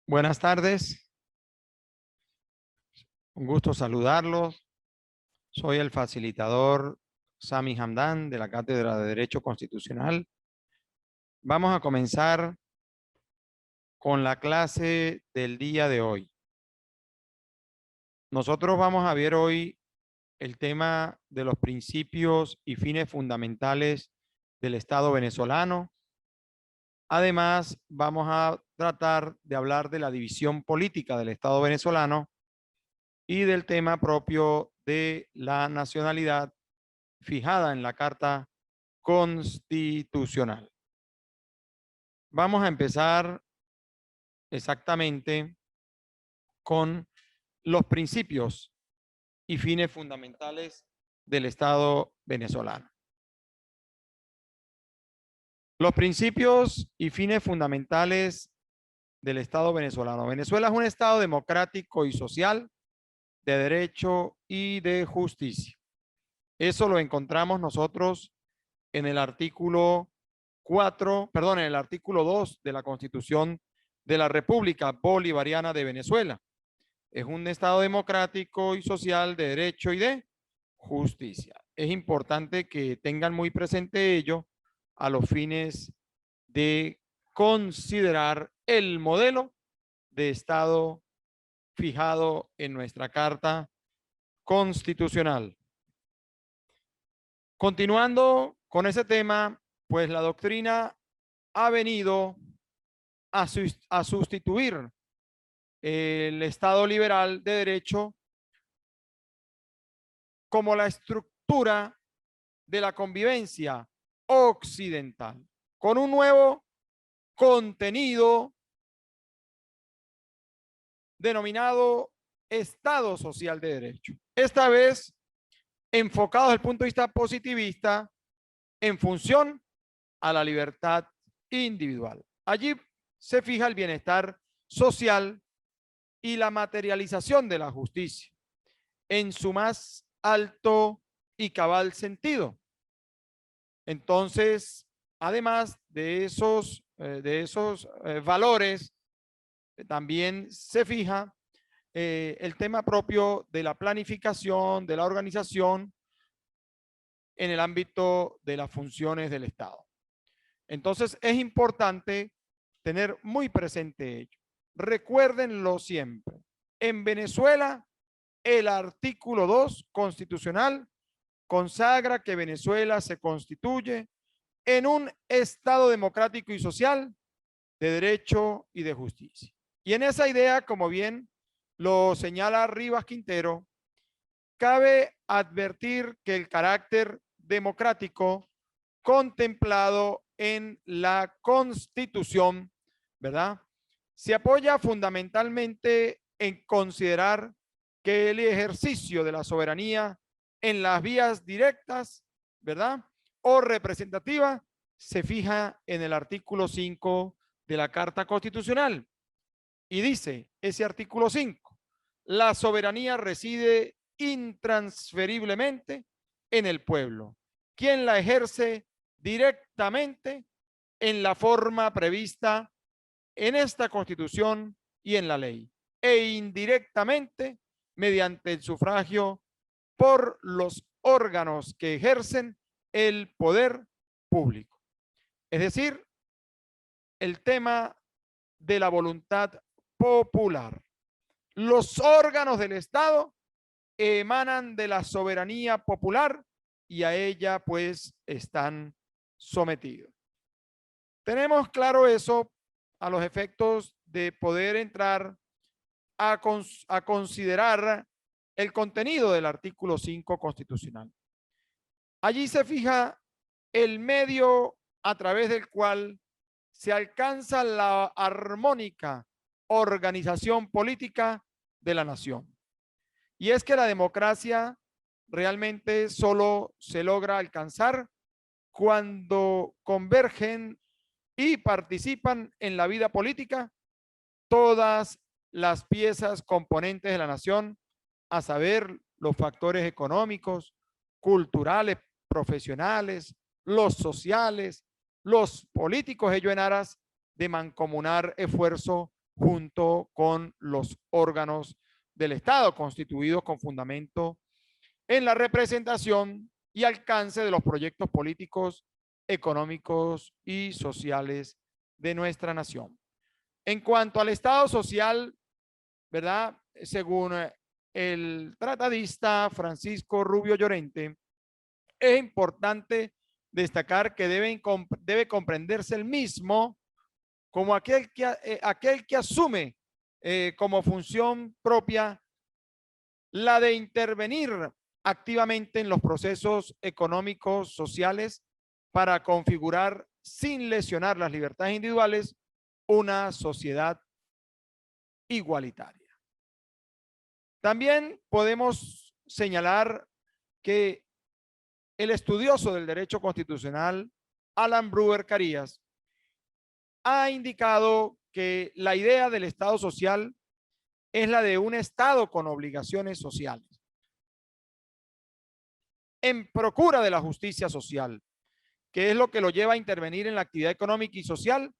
Buenas tardes, un gusto saludarlos. Soy el facilitador Sami Hamdan de la Cátedra de Derecho Constitucional. Vamos a comenzar con la clase del día de hoy. Nosotros vamos a ver hoy el tema de los principios y fines fundamentales del Estado venezolano. Además, vamos a tratar de hablar de la división política del Estado venezolano y del tema propio de la nacionalidad fijada en la Carta Constitucional. Vamos a empezar exactamente con los principios y fines fundamentales del Estado venezolano. Los principios y fines fundamentales del Estado venezolano. Venezuela es un Estado democrático y social, de derecho y de justicia. Eso lo encontramos nosotros en el artículo 2 de la Constitución de la República Bolivariana de Venezuela. Es un Estado democrático y social de derecho y de justicia. Es importante que tengan muy presente ello a los fines de considerar el modelo de Estado fijado en nuestra Carta Constitucional. Continuando con ese tema, pues la doctrina ha venido a sustituir el Estado liberal de derecho como la estructura de la convivencia occidental, con un nuevo contenido denominado Estado Social de Derecho. Esta vez enfocado desde el punto de vista positivista en función a la libertad individual. Allí se fija el bienestar social y la materialización de la justicia en su más alto y cabal sentido. Entonces, además de esos valores, también se fija el tema propio de la planificación, de la organización en el ámbito de las funciones del Estado. Entonces, es importante tener muy presente ello. Recuérdenlo siempre. En Venezuela, el artículo 2 constitucional consagra que Venezuela se constituye en un Estado democrático y social de derecho y de justicia. Y en esa idea, como bien lo señala Rivas Quintero, cabe advertir que el carácter democrático contemplado en la Constitución, ¿verdad?, se apoya fundamentalmente en considerar que el ejercicio de la soberanía en las vías directas, ¿verdad?, o representativa, se fija en el artículo 5 de la Carta Constitucional. Y dice ese artículo 5, la soberanía reside intransferiblemente en el pueblo, quien la ejerce directamente en la forma prevista en esta Constitución y en la ley, e indirectamente mediante el sufragio por los órganos que ejercen el poder público. Es decir, el tema de la voluntad popular. Los órganos del Estado emanan de la soberanía popular y a ella pues están sometidos. Tenemos claro eso a los efectos de poder entrar a considerar el contenido del artículo 5 constitucional. Allí se fija el medio a través del cual se alcanza la armónica organización política de la nación. Y es que la democracia realmente solo se logra alcanzar cuando convergen y participan en la vida política todas las piezas componentes de la nación, a saber, los factores económicos, culturales, profesionales, los sociales, los políticos, ello en aras de mancomunar esfuerzo junto con los órganos del Estado, constituidos con fundamento en la representación y alcance de los proyectos políticos, económicos y sociales de nuestra nación. En cuanto al Estado social, ¿verdad? Según el tratadista Francisco Rubio Llorente, es importante destacar que debe comprenderse el mismo como aquel que asume como función propia la de intervenir activamente en los procesos económicos, sociales, para configurar, sin lesionar las libertades individuales, una sociedad igualitaria. También podemos señalar que el estudioso del derecho constitucional, Alan Brewer Carías, ha indicado que la idea del Estado social es la de un Estado con obligaciones sociales, en procura de la justicia social, que es lo que lo lleva a intervenir en la actividad económica y social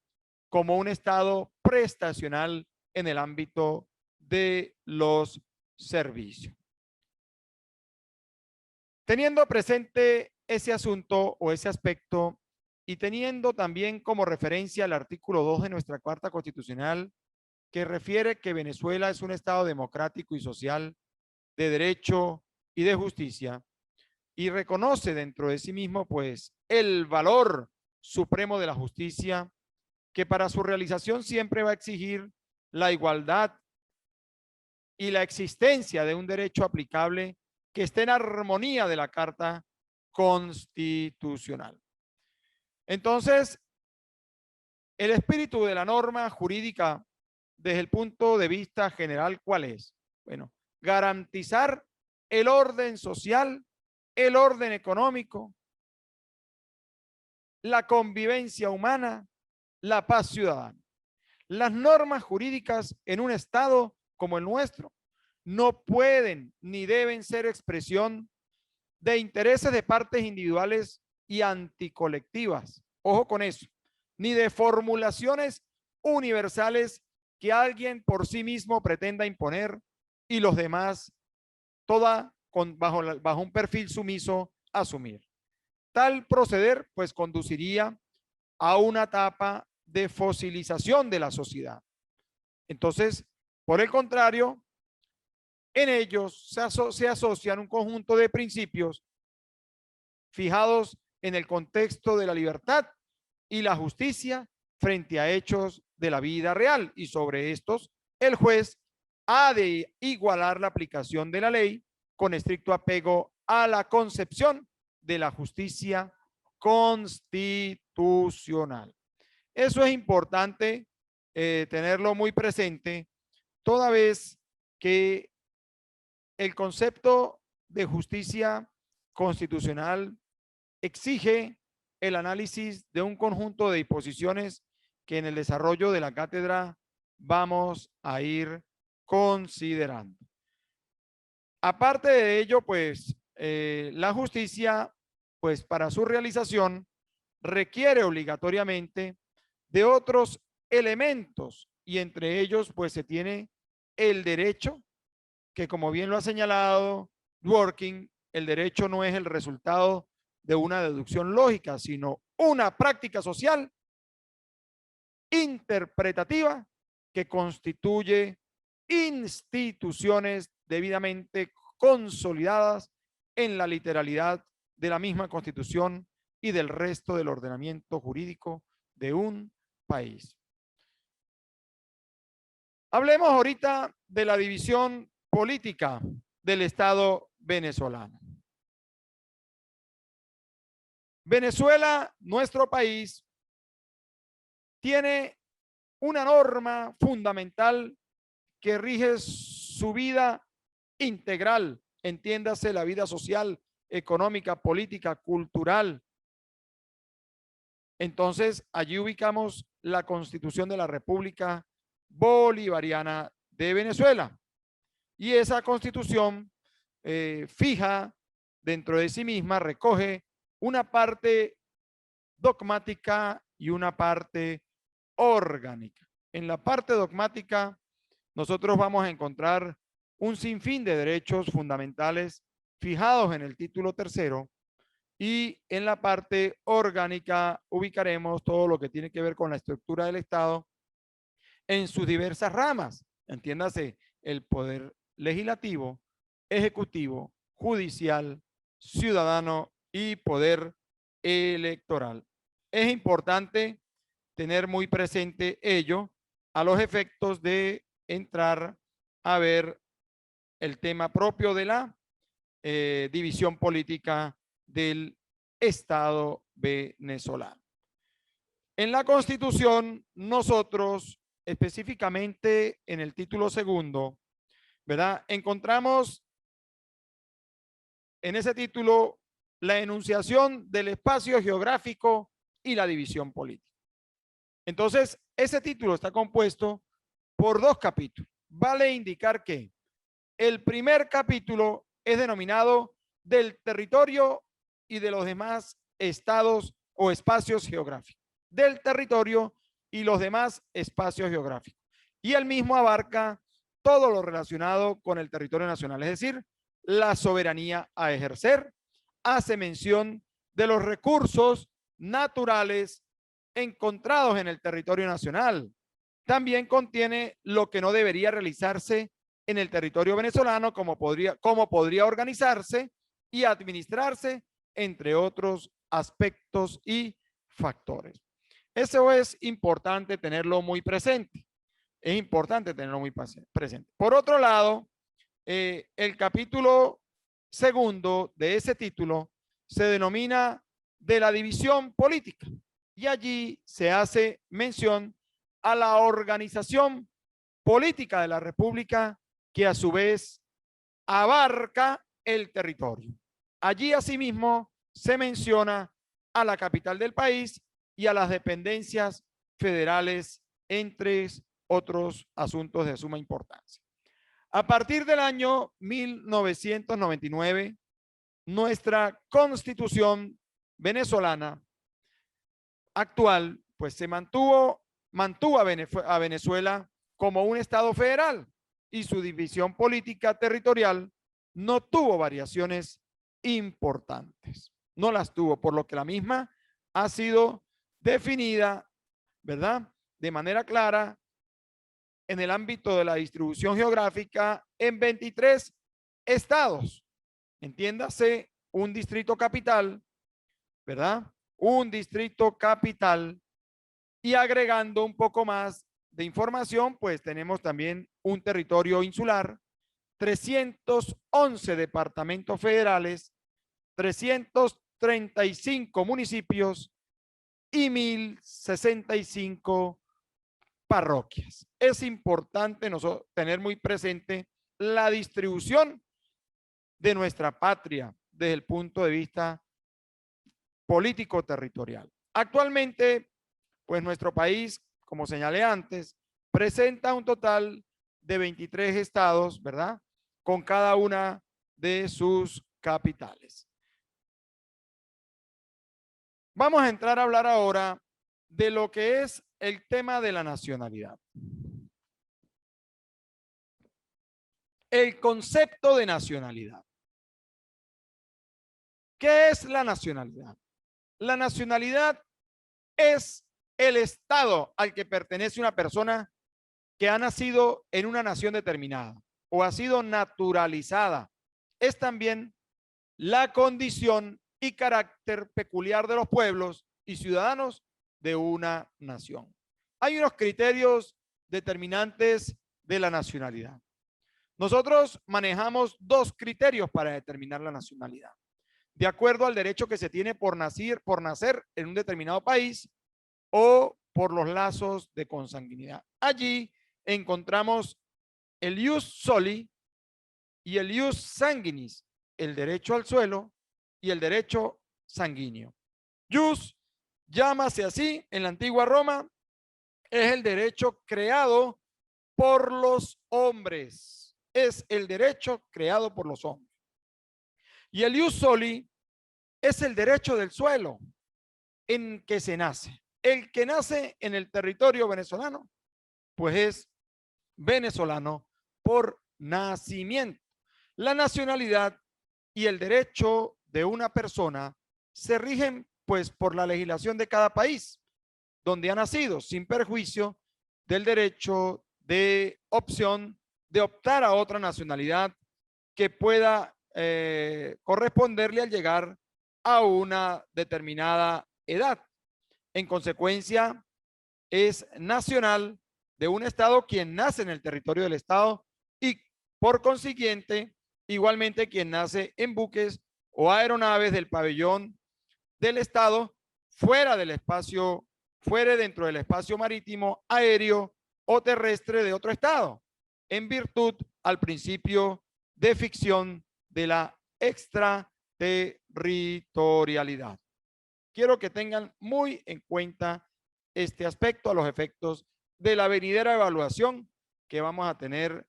como un Estado prestacional en el ámbito de los servicios. Teniendo presente ese asunto o ese aspecto y teniendo también como referencia el artículo 2 de nuestra Carta Constitucional, que refiere que Venezuela es un Estado democrático y social de derecho y de justicia, y reconoce dentro de sí mismo pues el valor supremo de la justicia, que para su realización siempre va a exigir la igualdad y la existencia de un derecho aplicable que esté en armonía de la Carta Constitucional. Entonces, el espíritu de la norma jurídica desde el punto de vista general, ¿cuál es? Bueno, garantizar el orden social, el orden económico, la convivencia humana, la paz ciudadana. Las normas jurídicas en un Estado como el nuestro no pueden ni deben ser expresión de intereses de partes individuales y anticolectivas. Ojo con eso. Ni de formulaciones universales que alguien por sí mismo pretenda imponer y los demás bajo un perfil sumiso asumir. Tal proceder pues conduciría a una etapa de fosilización de la sociedad. Entonces, por el contrario, en ellos se asocian un conjunto de principios fijados en el contexto de la libertad y la justicia frente a hechos de la vida real, y sobre estos el juez ha de igualar la aplicación de la ley con estricto apego a la concepción de la justicia constitucional. Eso es importante tenerlo muy presente, toda vez que el concepto de justicia constitucional exige el análisis de un conjunto de disposiciones que en el desarrollo de la cátedra vamos a ir considerando. Aparte de ello, pues la justicia, pues para su realización, requiere obligatoriamente de otros elementos, y entre ellos pues se tiene el derecho, que como bien lo ha señalado Dworkin, el derecho no es el resultado de una deducción lógica, sino una práctica social interpretativa que constituye instituciones debidamente consolidadas en la literalidad de la misma Constitución y del resto del ordenamiento jurídico de un país. Hablemos ahorita de la división política del Estado venezolano. Venezuela, nuestro país, tiene una norma fundamental que rige su vida integral, entiéndase la vida social, económica, política, cultural. Entonces, allí ubicamos la Constitución de la República Bolivariana de Venezuela. Y esa Constitución fija dentro de sí misma, recoge una parte dogmática y una parte orgánica. En la parte dogmática, nosotros vamos a encontrar un sinfín de derechos fundamentales fijados en el título tercero, y en la parte orgánica ubicaremos todo lo que tiene que ver con la estructura del Estado en sus diversas ramas. Entiéndase, el poder legislativo, ejecutivo, judicial, ciudadano y poder electoral. Es importante tener muy presente ello a los efectos de entrar a ver el tema propio de la división política del Estado venezolano. En la Constitución, nosotros específicamente en el título segundo, ¿verdad? Encontramos en ese título la enunciación del espacio geográfico y la división política. Entonces, ese título está compuesto por dos capítulos. Vale indicar que el primer capítulo es denominado del territorio y de los demás estados o espacios geográficos. Del territorio y los demás espacios geográficos. Y el mismo abarca todo lo relacionado con el territorio nacional, es decir, la soberanía a ejercer. Hace mención de los recursos naturales encontrados en el territorio nacional. También contiene lo que no debería realizarse en el territorio venezolano, cómo podría organizarse y administrarse, entre otros aspectos y factores. Eso es importante tenerlo muy presente. Es importante tenerlo muy presente. Por otro lado, el capítulo segundo de ese título se denomina de la división política, y allí se hace mención a la organización política de la República, que a su vez abarca el territorio. Allí asimismo se menciona a la capital del país y a las dependencias federales, entre otros asuntos de suma importancia. A partir del año 1999, nuestra Constitución venezolana actual, pues se mantuvo a Venezuela como un Estado federal, y su división política territorial no tuvo variaciones importantes. No las tuvo, por lo que la misma ha sido definida, ¿verdad?, de manera clara en el ámbito de la distribución geográfica en 23 estados. Entiéndase, un distrito capital, ¿verdad? Un distrito capital, y agregando un poco más de información, pues tenemos también un territorio insular, 311 departamentos federales, 335 municipios y 1065 parroquias. Es importante tener muy presente la distribución de nuestra patria desde el punto de vista político territorial. Actualmente, pues nuestro país, como señalé antes, presenta un total de 23 estados, ¿verdad?, con cada una de sus capitales. Vamos a entrar a hablar ahora de lo que es el tema de la nacionalidad. El concepto de nacionalidad. ¿Qué es la nacionalidad? La nacionalidad es el estado al que pertenece una persona que ha nacido en una nación determinada o ha sido naturalizada. Es también la condición y carácter peculiar de los pueblos y ciudadanos de una nación. Hay unos criterios determinantes de la nacionalidad. Nosotros manejamos dos criterios para determinar la nacionalidad, de acuerdo al derecho que se tiene por nacer en un determinado país o por los lazos de consanguinidad. Allí encontramos el ius soli y el ius sanguinis, el derecho al suelo y el derecho sanguíneo. Ius, llámase así en la antigua Roma, es el derecho creado por los hombres. Es el derecho creado por los hombres. Y el ius soli es el derecho del suelo en que se nace. El que nace en el territorio venezolano pues es venezolano por nacimiento. La nacionalidad y el derecho de una persona se rigen pues por la legislación de cada país donde ha nacido, sin perjuicio del derecho de opción de optar a otra nacionalidad que pueda corresponderle al llegar a una determinada edad. En consecuencia, es nacional de un estado quien nace en el territorio del estado y por consiguiente, igualmente quien nace en buques o aeronaves del pabellón del estado fuera del espacio, fuera dentro del espacio marítimo, aéreo o terrestre de otro estado, en virtud al principio de ficción de la extraterritorialidad. Quiero que tengan muy en cuenta este aspecto a los efectos de la venidera evaluación que vamos a tener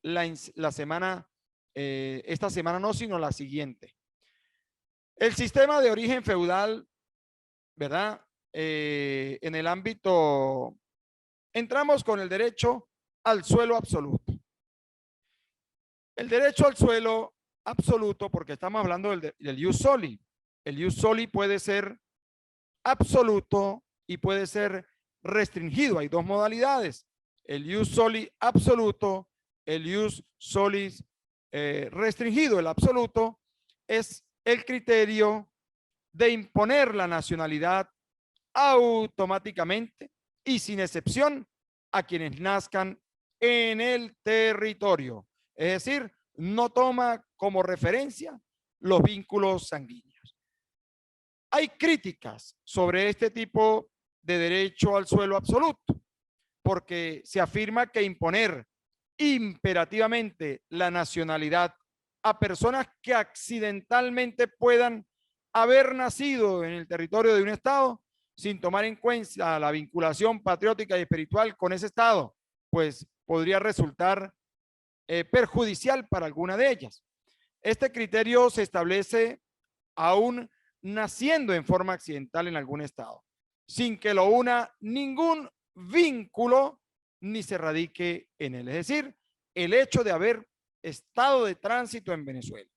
la semana, esta semana no, sino la siguiente. El sistema de origen feudal, ¿verdad? En el ámbito, entramos con el derecho al suelo absoluto. El derecho al suelo absoluto, porque estamos hablando del ius soli. El ius soli puede ser absoluto y puede ser restringido. Hay dos modalidades. El ius soli absoluto, el ius solis restringido. El absoluto es el criterio de imponer la nacionalidad automáticamente y sin excepción a quienes nazcan en el territorio. Es decir, no toma como referencia los vínculos sanguíneos. Hay críticas sobre este tipo de derecho al suelo absoluto, porque se afirma que imponer imperativamente la nacionalidad a personas que accidentalmente puedan haber nacido en el territorio de un estado sin tomar en cuenta la vinculación patriótica y espiritual con ese estado, pues podría resultar perjudicial para alguna de ellas. Este criterio se establece aún naciendo en forma accidental en algún estado, sin que lo una ningún vínculo ni se radique en él. Es decir, el hecho de haber estado de tránsito en Venezuela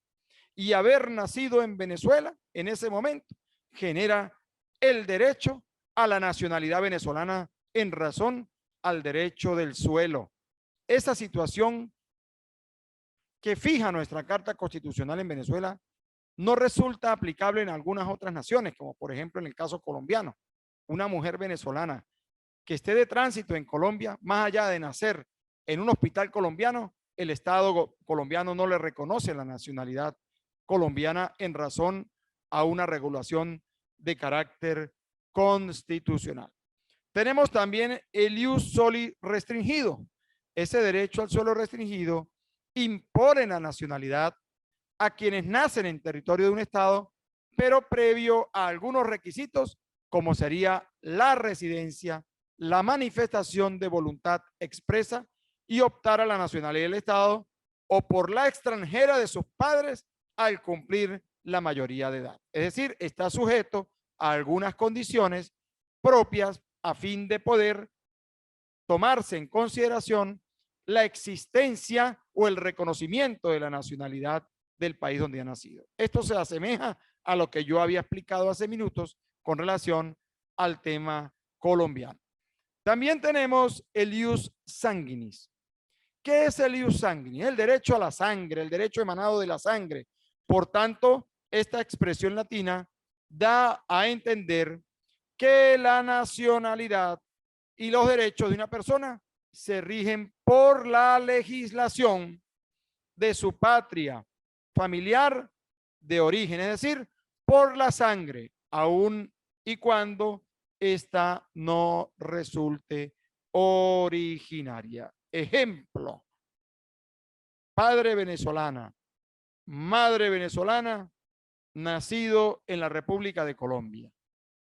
y haber nacido en Venezuela en ese momento genera el derecho a la nacionalidad venezolana en razón al derecho del suelo. Esa situación que fija nuestra Carta Constitucional en Venezuela no resulta aplicable en algunas otras naciones, como por ejemplo en el caso colombiano. Una mujer venezolana que esté de tránsito en Colombia, más allá de nacer en un hospital colombiano, el Estado colombiano no le reconoce la nacionalidad colombiana en razón a una regulación de carácter constitucional. Tenemos también el ius soli restringido. Ese derecho al suelo restringido impone la nacionalidad a quienes nacen en territorio de un estado, pero previo a algunos requisitos, como sería la residencia, la manifestación de voluntad expresa y optar a la nacionalidad del estado o por la extranjera de sus padres al cumplir la mayoría de edad. Es decir, está sujeto a algunas condiciones propias a fin de poder tomarse en consideración la existencia o el reconocimiento de la nacionalidad del país donde ha nacido. Esto se asemeja a lo que yo había explicado hace minutos con relación al tema colombiano. También tenemos el ius sanguinis. ¿Qué es el ius sanguinis? El derecho a la sangre, el derecho emanado de la sangre. Por tanto, esta expresión latina da a entender que la nacionalidad y los derechos de una persona se rigen por la legislación de su patria familiar de origen, es decir, por la sangre, aun y cuando esta no resulte originaria. Ejemplo, padre venezolana, madre venezolana, nacido en la República de Colombia.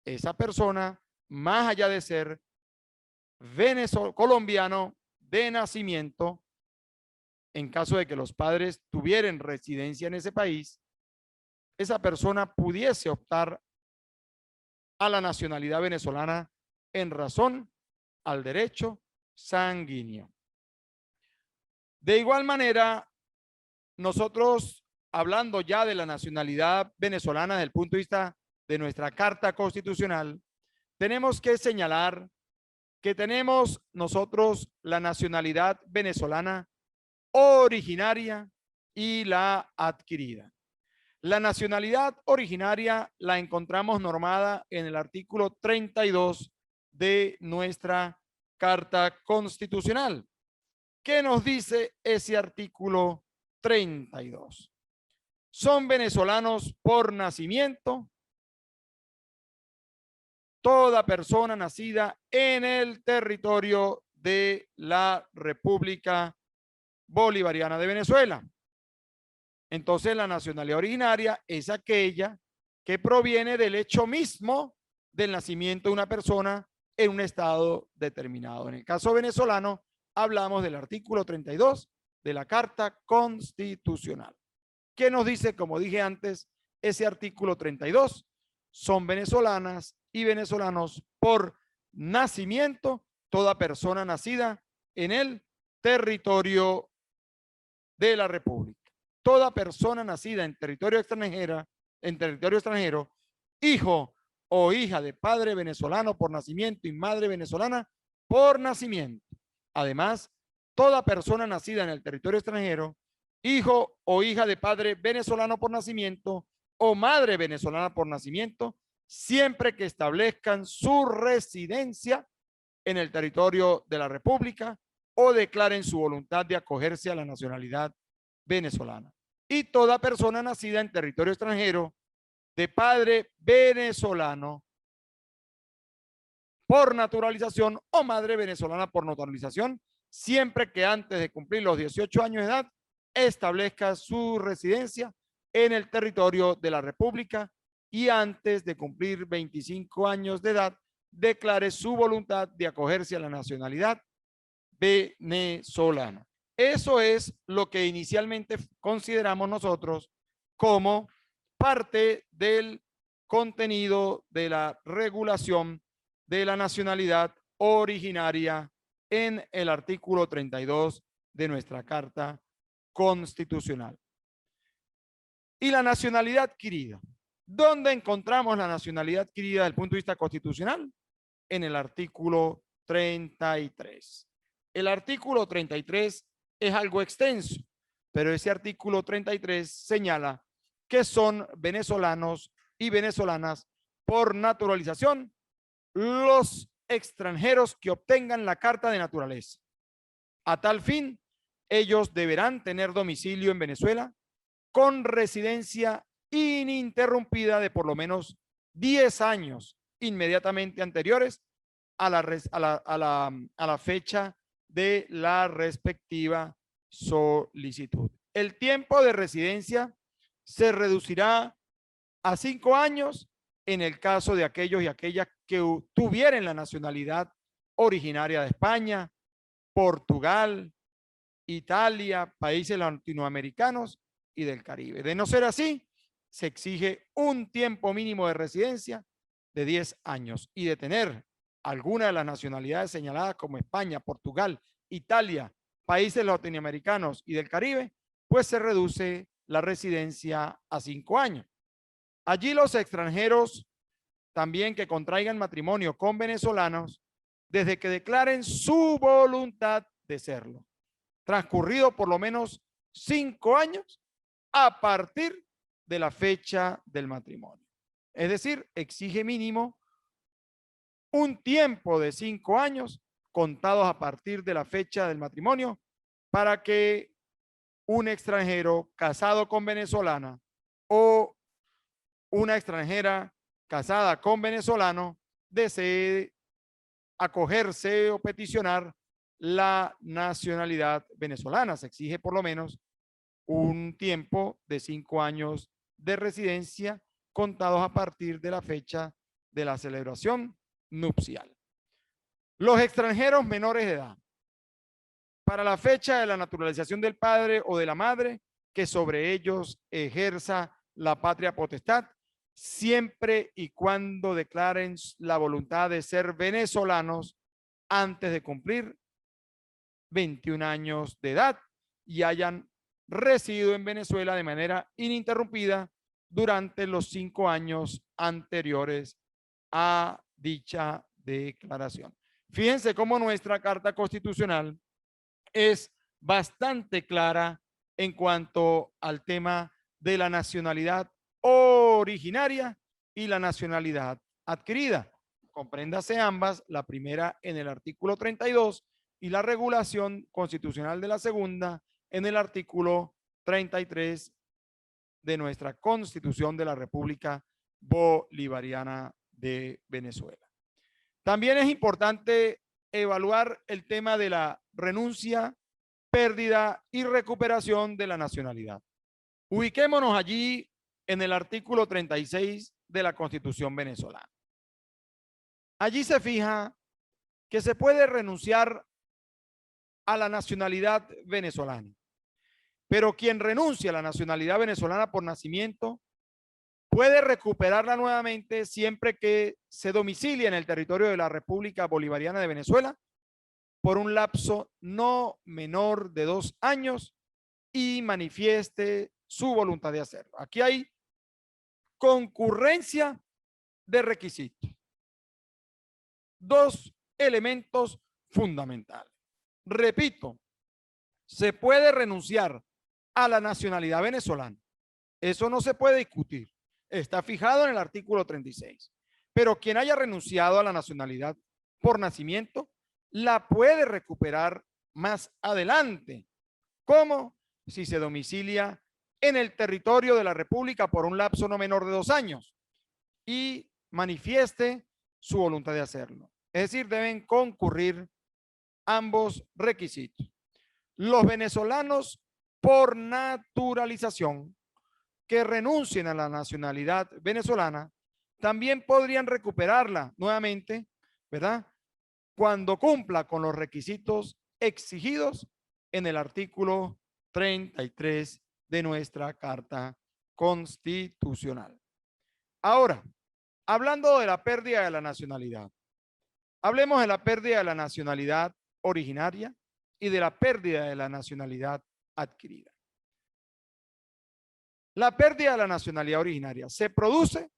Esa persona, más allá de ser colombiano de nacimiento, en caso de que los padres tuvieran residencia en ese país, esa persona pudiese optar a la nacionalidad venezolana en razón al derecho sanguíneo. De igual manera, nosotros, hablando ya de la nacionalidad venezolana desde el punto de vista de nuestra Carta Constitucional, tenemos que señalar que tenemos nosotros la nacionalidad venezolana originaria y la adquirida. La nacionalidad originaria la encontramos normada en el artículo 32 de nuestra Carta Constitucional. ¿Qué nos dice ese artículo 32? Son venezolanos por nacimiento toda persona nacida en el territorio de la República Bolivariana de Venezuela. Entonces, la nacionalidad originaria es aquella que proviene del hecho mismo del nacimiento de una persona en un estado determinado. En el caso venezolano, hablamos del artículo 32 de la Carta Constitucional. ¿Qué nos dice? Como dije antes, ese artículo 32, son venezolanas y venezolanos por nacimiento, toda persona nacida en el territorio de la República. Toda persona nacida en territorio extranjero, hijo o hija de padre venezolano por nacimiento y madre venezolana por nacimiento. Además, toda persona nacida en el territorio extranjero, hijo o hija de padre venezolano por nacimiento o madre venezolana por nacimiento, siempre que establezcan su residencia en el territorio de la República o declaren su voluntad de acogerse a la nacionalidad venezolana. Y toda persona nacida en territorio extranjero de padre venezolano por naturalización o madre venezolana por naturalización, siempre que antes de cumplir los 18 años de edad establezca su residencia en el territorio de la República y antes de cumplir 25 años de edad declare su voluntad de acogerse a la nacionalidad venezolana. Eso es lo que inicialmente consideramos nosotros como parte del contenido de la regulación de la nacionalidad originaria en el artículo 32 de nuestra Carta Constitucional. Y la nacionalidad adquirida. ¿Dónde encontramos la nacionalidad adquirida desde el punto de vista constitucional? En el artículo 33. El artículo 33 es algo extenso, pero ese artículo 33 señala que son venezolanos y venezolanas por naturalización los extranjeros que obtengan la carta de naturaleza. A tal fin, ellos deberán tener domicilio en Venezuela con residencia ininterrumpida de por lo menos 10 años inmediatamente anteriores a la fecha de la respectiva solicitud. El tiempo de residencia se reducirá a 5 años en el caso de aquellos y aquellas que tuvieran la nacionalidad originaria de España, Portugal, Italia, países latinoamericanos y del Caribe. De no ser así, se exige un tiempo mínimo de residencia de 10 años y de tener alguna de las nacionalidades señaladas como España, Portugal, Italia, países latinoamericanos y del Caribe, pues se reduce la residencia a 5 años. Allí los extranjeros también que contraigan matrimonio con venezolanos, desde que declaren su voluntad de serlo, transcurrido por lo menos 5 años a partir de la fecha del matrimonio. Es decir, exige mínimo un tiempo de 5 años contados a partir de la fecha del matrimonio para que un extranjero casado con venezolana o una extranjera casada con venezolano desee acogerse o peticionar la nacionalidad venezolana. Se exige por lo menos un tiempo de 5 años de residencia contados a partir de la fecha de la celebración nupcial. Los extranjeros menores de edad, para la fecha de la naturalización del padre o de la madre que sobre ellos ejerza la patria potestad, siempre y cuando declaren la voluntad de ser venezolanos antes de cumplir 21 años de edad y hayan residido en Venezuela de manera ininterrumpida durante los 5 años anteriores a dicha declaración. Fíjense cómo nuestra Carta Constitucional es bastante clara en cuanto al tema de la nacionalidad originaria y la nacionalidad adquirida. Compréndase ambas, la primera en el artículo 32 y la regulación constitucional de la segunda en el artículo 33 de nuestra Constitución de la República Bolivariana de Venezuela. También es importante evaluar el tema de la renuncia, pérdida y recuperación de la nacionalidad. Ubiquémonos allí en el artículo 36 de la Constitución venezolana. Allí se fija que se puede renunciar a la nacionalidad venezolana, pero quien renuncia a la nacionalidad venezolana por nacimiento puede recuperarla nuevamente siempre que se domicilie en el territorio de la República Bolivariana de Venezuela por un lapso no menor de 2 años y manifieste su voluntad de hacerlo. Aquí hay concurrencia de requisitos. 2 elementos fundamentales. Repito, se puede renunciar a la nacionalidad venezolana. Eso no se puede discutir. Está fijado en el artículo 36. Pero quien haya renunciado a la nacionalidad por nacimiento, la puede recuperar más adelante. ¿Cómo? Si se domicilia en el territorio de la República por un lapso no menor de 2 años y manifieste su voluntad de hacerlo. Es decir, deben concurrir ambos requisitos. Los venezolanos por naturalización que renuncien a la nacionalidad venezolana también podrían recuperarla nuevamente, ¿verdad? Cuando cumpla con los requisitos exigidos en el artículo 33 de nuestra Carta Constitucional. Ahora, hablando de la pérdida de la nacionalidad, hablemos de la pérdida de la nacionalidad originaria y de la pérdida de la nacionalidad adquirida. La pérdida de la nacionalidad originaria se produce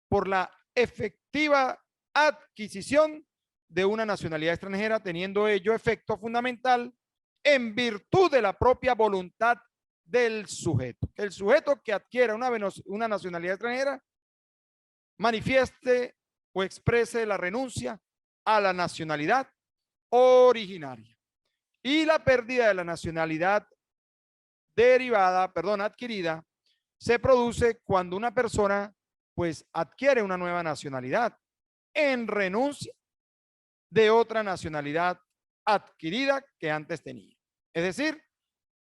por la efectiva adquisición de una nacionalidad extranjera, teniendo ello efecto fundamental en virtud de la propia voluntad del sujeto. El sujeto que adquiera una nacionalidad extranjera manifieste o exprese la renuncia a la nacionalidad originaria. Y la pérdida de la nacionalidad adquirida, se produce cuando una persona pues adquiere una nueva nacionalidad en renuncia de otra nacionalidad adquirida que antes tenía. Es decir,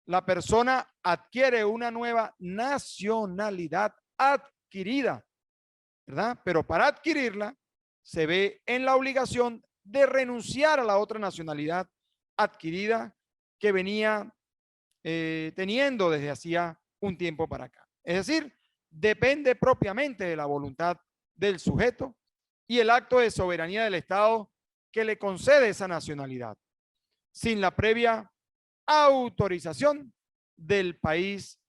la persona adquiere una nueva nacionalidad adquirida, ¿verdad? Pero para adquirirla se ve en la obligación de renunciar a la otra nacionalidad adquirida que venía teniendo desde hacía un tiempo para acá. Es decir, depende propiamente de la voluntad del sujeto y el acto de soberanía del Estado que le concede esa nacionalidad, sin la previa autorización del país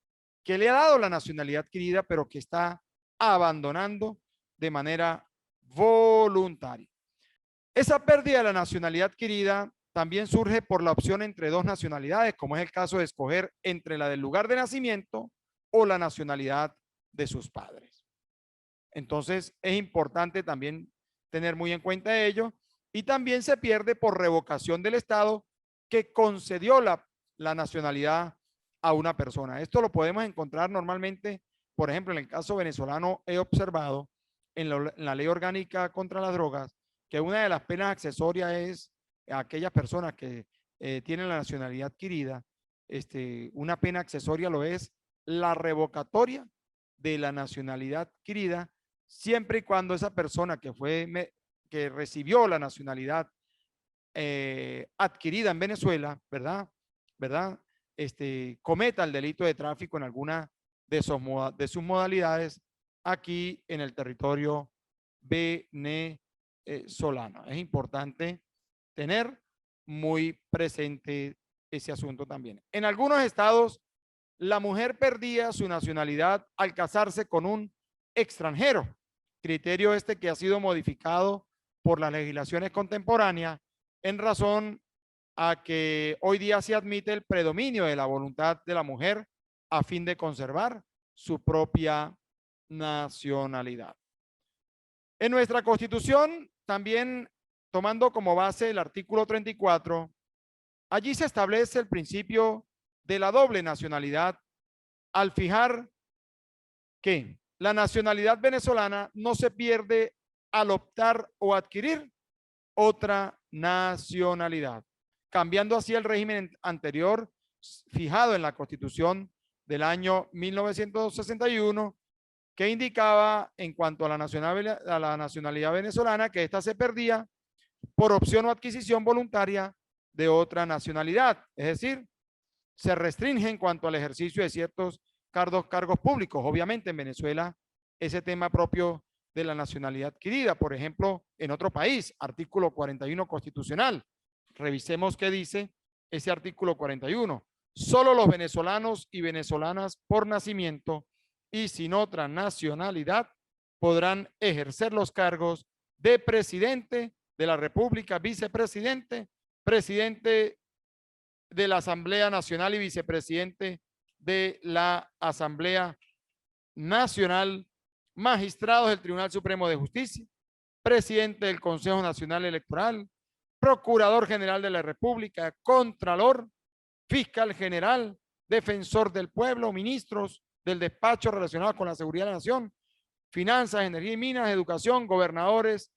que le ha dado la nacionalidad adquirida, pero que está abandonando de manera voluntaria. Esa pérdida de la nacionalidad adquirida también surge por la opción entre 2 nacionalidades, como es el caso de escoger entre la del lugar de nacimiento o la nacionalidad de sus padres. Entonces, es importante también tener muy en cuenta ello, y también se pierde por revocación del Estado que concedió la nacionalidad a una persona. Esto lo podemos encontrar normalmente, por ejemplo, en el caso venezolano he observado en la Ley Orgánica contra las Drogas que una de las penas accesorias es a aquellas personas que tienen la nacionalidad adquirida, una pena accesoria lo es la revocatoria de la nacionalidad adquirida, siempre y cuando esa persona que recibió la nacionalidad adquirida en Venezuela, ¿verdad? Cometa el delito de tráfico en alguna de sus modalidades aquí en el territorio venezolano. Es importante tener muy presente ese asunto también. En algunos estados, la mujer perdía su nacionalidad al casarse con un extranjero, criterio este que ha sido modificado por las legislaciones contemporáneas en razón a que hoy día se admite el predominio de la voluntad de la mujer a fin de conservar su propia nacionalidad. En nuestra Constitución, también tomando como base el artículo 34, allí se establece el principio de la doble nacionalidad al fijar que la nacionalidad venezolana no se pierde al optar o adquirir otra nacionalidad, cambiando así el régimen anterior fijado en la Constitución del año 1961, que indicaba en cuanto a la nacionalidad venezolana que ésta se perdía por opción o adquisición voluntaria de otra nacionalidad, es decir, se restringe en cuanto al ejercicio de ciertos cargos públicos. Obviamente en Venezuela ese tema propio de la nacionalidad adquirida, por ejemplo, en otro país, artículo 41 constitucional. Revisemos qué dice ese artículo 41. Solo los venezolanos y venezolanas por nacimiento y sin otra nacionalidad podrán ejercer los cargos de presidente de la República, vicepresidente, presidente de la Asamblea Nacional y vicepresidente de la Asamblea Nacional, magistrados del Tribunal Supremo de Justicia, presidente del Consejo Nacional Electoral, procurador general de la República, contralor, fiscal general, defensor del pueblo, ministros del despacho relacionados con la seguridad de la nación, finanzas, energía y minas, educación, gobernadores,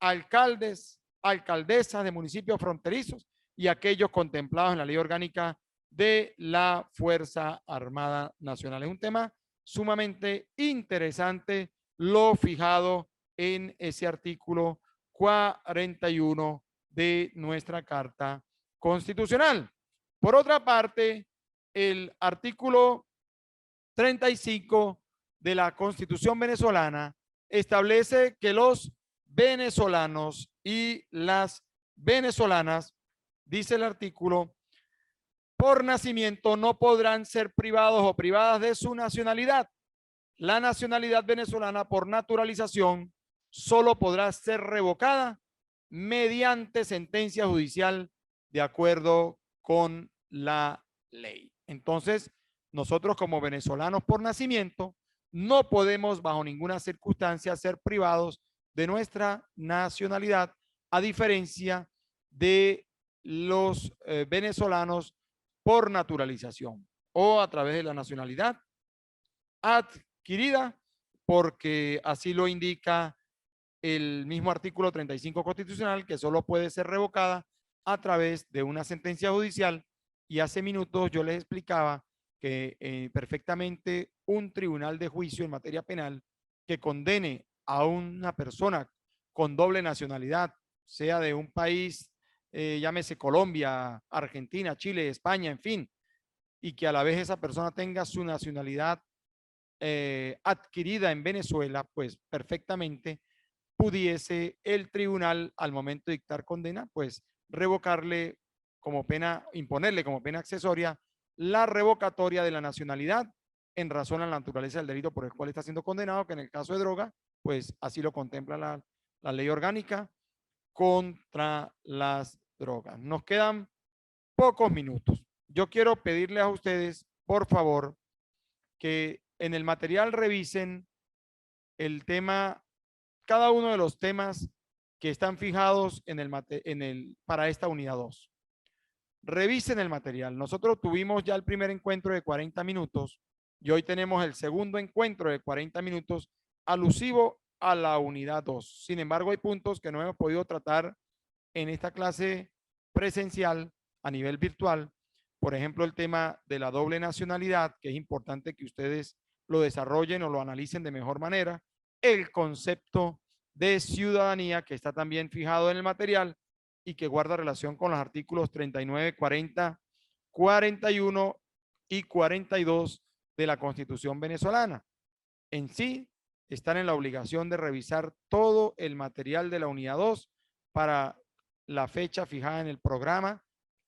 alcaldes, alcaldesas de municipios fronterizos y aquellos contemplados en la ley orgánica de la Fuerza Armada Nacional. Es un tema sumamente interesante lo fijado en ese artículo 41 de nuestra Carta Constitucional. Por otra parte, el artículo 35 de la Constitución venezolana establece que los venezolanos y las venezolanas, dice el artículo, por nacimiento no podrán ser privados o privadas de su nacionalidad. La nacionalidad venezolana por naturalización solo podrá ser revocada mediante sentencia judicial de acuerdo con la ley. Entonces, nosotros como venezolanos por nacimiento no podemos bajo ninguna circunstancia ser privados de nuestra nacionalidad, a diferencia de los venezolanos por naturalización o a través de la nacionalidad adquirida, porque así lo indica el mismo artículo 35 constitucional, que solo puede ser revocada a través de una sentencia judicial. Y hace minutos yo les explicaba que perfectamente un tribunal de juicio en materia penal que condene a una persona con doble nacionalidad, sea de un país, llámese Colombia, Argentina, Chile, España, en fin, y que a la vez esa persona tenga su nacionalidad adquirida en Venezuela, pues perfectamente pudiese el tribunal al momento de dictar condena, pues revocarle como pena, imponerle como pena accesoria la revocatoria de la nacionalidad en razón a la naturaleza del delito por el cual está siendo condenado, que en el caso de droga, pues así lo contempla la ley orgánica contra las drogas. Nos quedan pocos minutos. Yo quiero pedirles a ustedes, por favor, que en el material revisen el tema, cada uno de los temas que están fijados para esta unidad 2. Revisen el material. Nosotros tuvimos ya el primer encuentro de 40 minutos y hoy tenemos el segundo encuentro de 40 minutos alusivo a la unidad 2. Sin embargo, hay puntos que no hemos podido tratar en esta clase presencial a nivel virtual. Por ejemplo, el tema de la doble nacionalidad, que es importante que ustedes lo desarrollen o lo analicen de mejor manera. El concepto de ciudadanía, que está también fijado en el material y que guarda relación con los artículos 39, 40, 41 y 42 de la Constitución venezolana. En sí, están en la obligación de revisar todo el material de la unidad 2 para la fecha fijada en el programa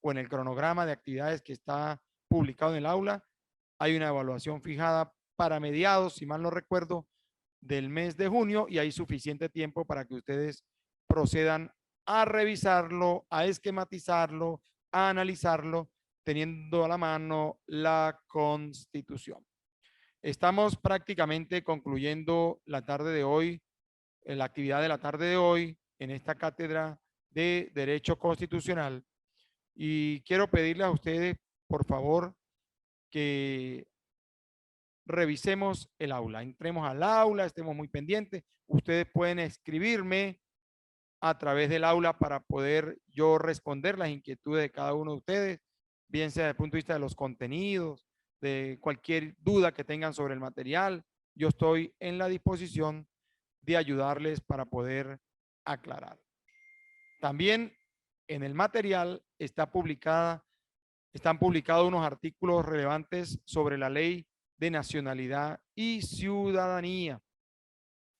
o en el cronograma de actividades que está publicado en el aula, hay una evaluación fijada para mediados, si mal no recuerdo, del mes de junio, y hay suficiente tiempo para que ustedes procedan a revisarlo, a esquematizarlo, a analizarlo, teniendo a la mano la Constitución. Estamos prácticamente concluyendo la tarde de hoy, la actividad de la tarde de hoy en esta cátedra de Derecho Constitucional, y quiero pedirles a ustedes, por favor, que revisemos el aula, entremos al aula, estemos muy pendientes. Ustedes pueden escribirme a través del aula para poder yo responder las inquietudes de cada uno de ustedes, bien sea desde el punto de vista de los contenidos, de cualquier duda que tengan sobre el material. Yo estoy en la disposición de ayudarles para poder aclarar. También en el material están publicados unos artículos relevantes sobre la ley de nacionalidad y ciudadanía.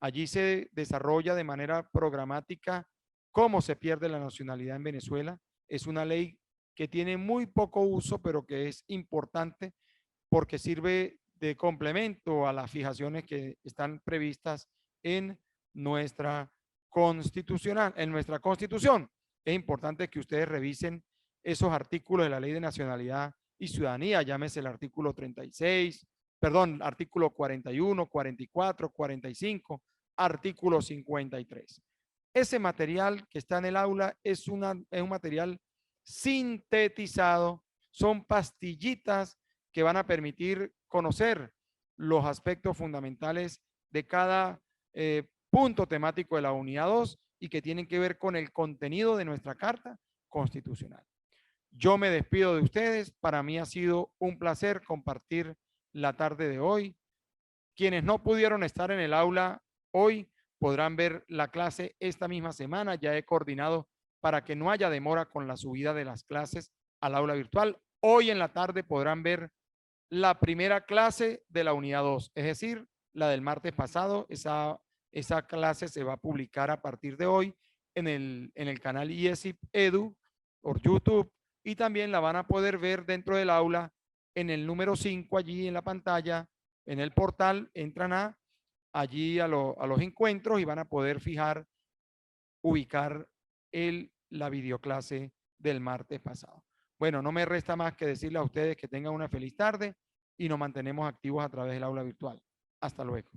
Allí se desarrolla de manera programática cómo se pierde la nacionalidad en Venezuela. Es una ley que tiene muy poco uso, pero que es importante porque sirve de complemento a las fijaciones que están previstas en nuestra en nuestra Constitución. Es importante que ustedes revisen esos artículos de la Ley de Nacionalidad y Ciudadanía, llámese el artículo 36, perdón, artículo 41, 44, 45, artículo 53. Ese material que está en el aula es un material sintetizado, son pastillitas que van a permitir conocer los aspectos fundamentales de cada punto temático de la unidad 2 y que tienen que ver con el contenido de nuestra Carta Constitucional. Yo me despido de ustedes. Para mí ha sido un placer compartir la tarde de hoy. Quienes no pudieron estar en el aula hoy podrán ver la clase esta misma semana. Ya he coordinado para que no haya demora con la subida de las clases al aula virtual. Hoy en la tarde podrán ver la primera clase de la unidad 2, es decir, la del martes pasado. Esa clase se va a publicar a partir de hoy en el canal IESIP Edu por YouTube, y también la van a poder ver dentro del aula en el número 5 allí en la pantalla, en el portal. Entran allí a los encuentros y van a poder ubicar la videoclase del martes pasado. Bueno, no me resta más que decirle a ustedes que tengan una feliz tarde y nos mantenemos activos a través del aula virtual. Hasta luego.